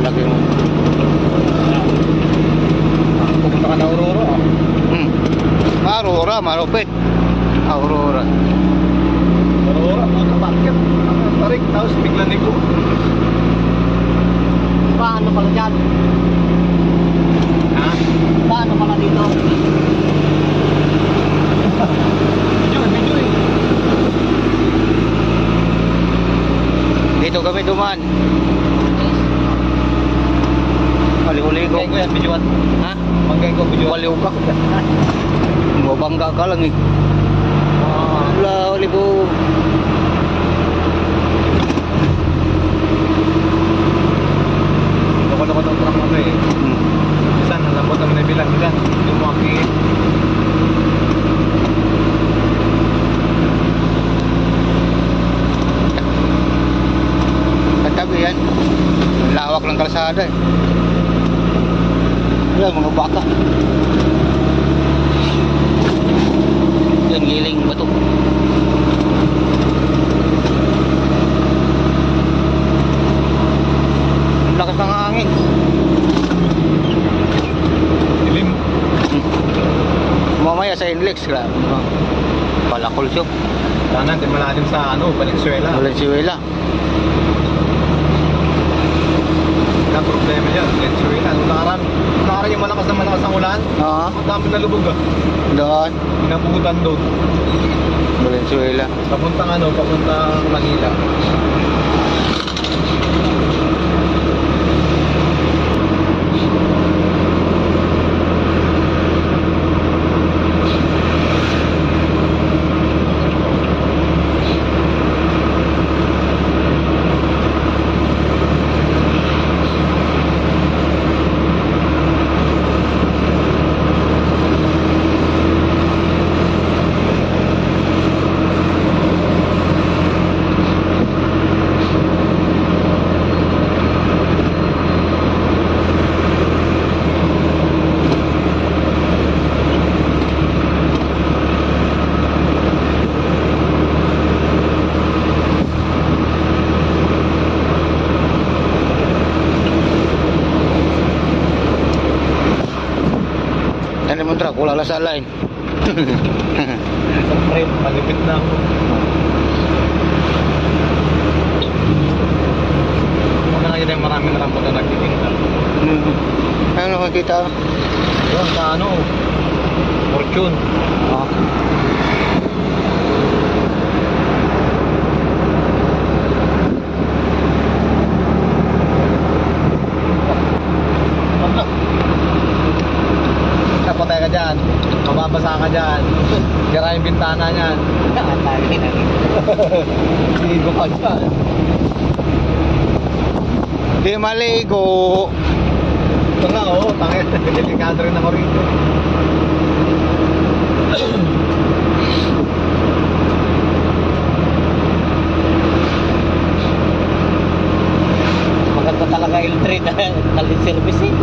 lagi mo. Pupunta ka na Aurora. Aurora, malupit. Aurora. Aurora, puto bakit? Tarik, tapos bigla nigo. Paano pala dyan? Ha? Paano pala dito? Video eh. Dito kami duman. Maliw-ligo. Manggay ko yan, videoan. Ha? Manggay ko, videoan. Maliw ka. Mabangga ka lang eh. Wala, ligo. Loko-loko ng truck mo eh. Saan, ang lambot ang nabilang nila. Yung mga kikit. Katabi yan. Lawak ng kalsada eh. Wala, mga baka. Yan, giling bato. Ang lakas ng hangin. Dilim. Mamaya sa Inlex, grabe naman. Palakol siya. Sana, di malalim sa Valenzuela. Valenzuela. Ang problema dyan, Valenzuela. Nakaran yung malakas ang ulan. Oo. Ang dami na lubog ah. Doon. Pinabutan doon. Valenzuela. Papuntang Manila. Yan yung truck, wala sa line. Siyempre, malipit na ako. Huwag na yun yung maraming rampot na nagtitingnan. Ano makikita? Yun, sa Fortune. Oh. Patay ka dyan, mababasa ka dyan, sira yung bintana niyan. Ligo ka dyan. Di maligo. Ito nga oo, tangin, delikado rin ako rito. Maganda talaga yung train na service eh.